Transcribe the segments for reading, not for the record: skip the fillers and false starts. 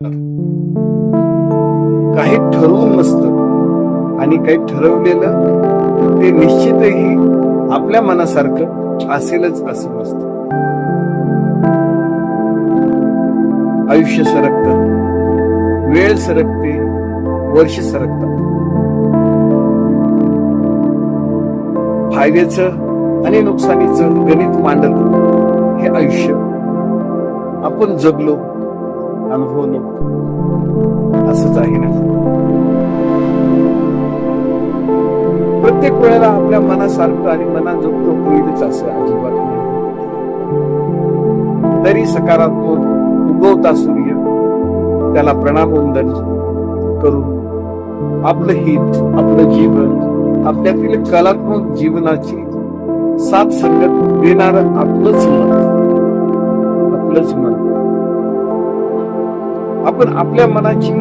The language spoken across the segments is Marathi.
काही ठरवून नसतं आणि काही ठरवलेलं ते निश्चितही आपल्या मनासारखं असेलच असं नसतं. आयुष्य सरकतं, वेळ सरकते, वर्ष सरकतात. फायद्याचं आणि नुकसानीचं गणित मांडत हे आयुष्य आपण जगलो, अनुभवलो, असंच आहे ना. प्रत्येक वेळेला आपल्या मनासारखं आणि मनाजोगतं होईलच असं अजिबात नाही. तरी सकारात्मक उगवता सूर्य त्याला प्रणामवंदन करून आपलं हित, आपलं जीवन, आपल्यातील कलात्मक जीवनाची साथ संगत देणार आपलंच मन. आपण आपल्या मनाची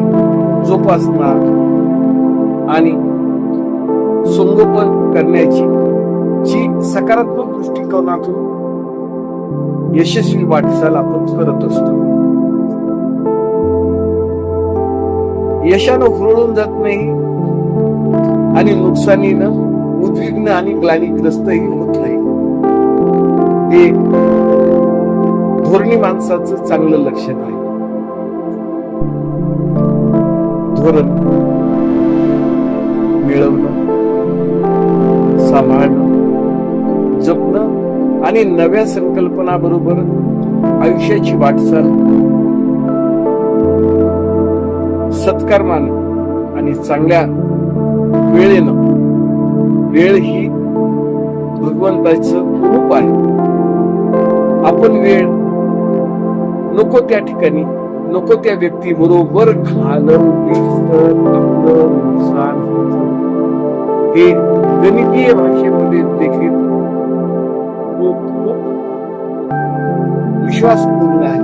जोपासना आणि संगोपन करण्याची जी सकारात्मक दृष्टिकोनातून यशस्वी वाटचाल आपण करत असतो. यशानं हुरळून जात नाही आणि नुकसानीनं उद्विग्न आणि ग्लानीग्रस्तही होत नाही. हे धोरणी माणसाचं चांगलं लक्षण आहे. धोरण मिळवणं, सांभाळणं, जपणं आणि नव्या संकल्पनाबरोबर आयुष्याची वाटचाल सत्कर्मानं आणि चांगल्या वेळेनं. वेळ ही भगवंताचं रूप आहे. आपण वेळ नको त्या ठिकाणी, नको त्या व्यक्ती बरोबर घालवली तर आपलं नुकसान होतं. हे गणितीय भाषेमध्ये देखील खूप विश्वासपूर्ण आहे.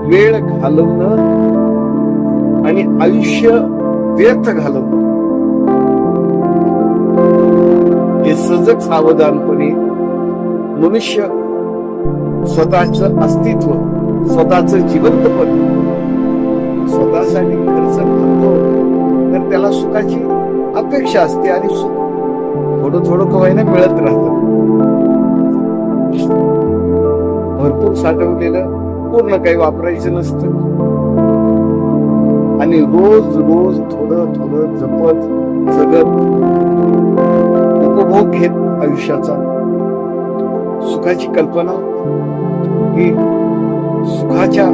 वेळ घालवणं आणि आयुष्य व्यर्थ घालवणं हे सजग सावधानपणे मनुष्य स्वतःचं अस्तित्व, स्वतःचं जिवंतपण स्वतःसाठी खर्च करतो तर त्याला सुखाची अपेक्षा असते आणि सुख थोडं थोडं कवायला मिळत राहतं. भरपूर साठवलेलं पूर्ण काही वापरायचं नसतं आणि रोज रोज थोडं थोडं जगत उपभोग घेत आयुष्याचा सुखाची कल्पना ही सुखाच्या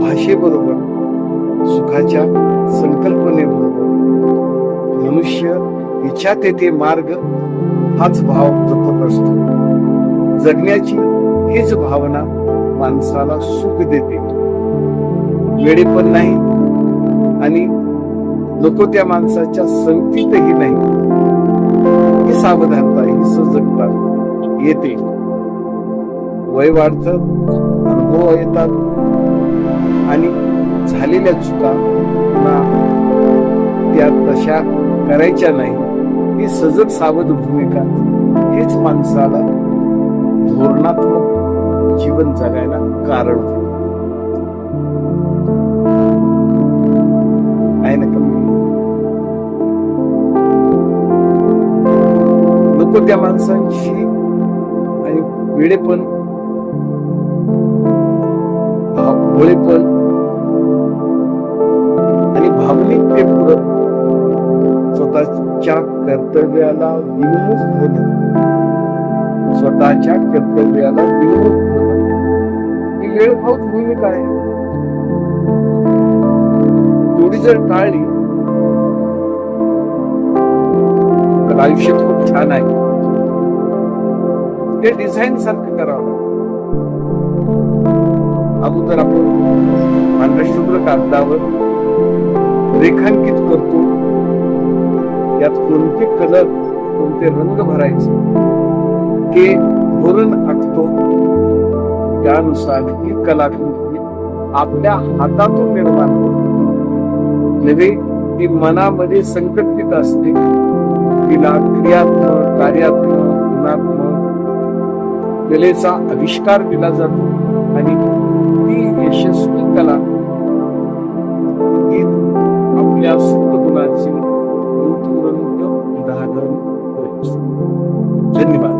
भाषेबरोबर, सुखाच्या संकल्पनेबरोबर मनुष्य इच्छात येते मार्ग हाच भाव जपत असतो. जगण्याची हीच भावना माणसाला सुख देते. वेळेपण नाही आणि नको त्या माणसाच्या संगतीतही नाही. ही सावधानता, ही सजगता येते. वय वाढतं, अनुभव येतात आणि झालेल्या चुका पुन्हा त्या तशा करायच्या नाही. ही सजग सावध भूमिका हेच माणसाला धोरणात्मक जीवन जगायला कारण आहे ना. कमी नको त्या माणसांशी आणि वेळेपण, भोळेपण आणि भावनिकतेपुढं स्वतःच्या कर्तव्याला विमुख होणं, स्वतःच्या कर्तव्याला विमुख होणं ही वेळखाऊ भूमिका आहे. थोडी जर टाळली तर आयुष्य खूप छान आहे. ते डिझाईन सारखं करावं. अगोदर आपण पांढऱ्या शुभ्र कागदावर रेखांकित करतो. यात कोणते कलर, कोणते रंग भरायचे हे धोरण आखतो. त्यानुसार ही कलाकृती आपल्या हातातून निर्माण होते. नव्हे ती मनामध्ये संकल्पित असते. तिला क्रियात्मक, कार्यात्मक, गुणात्मक कलेचा आविष्कार दिला जातो आणि ती यशस्वी कला ही आपल्या सत्गुणाचे उदाहरण होय. धन्यवाद.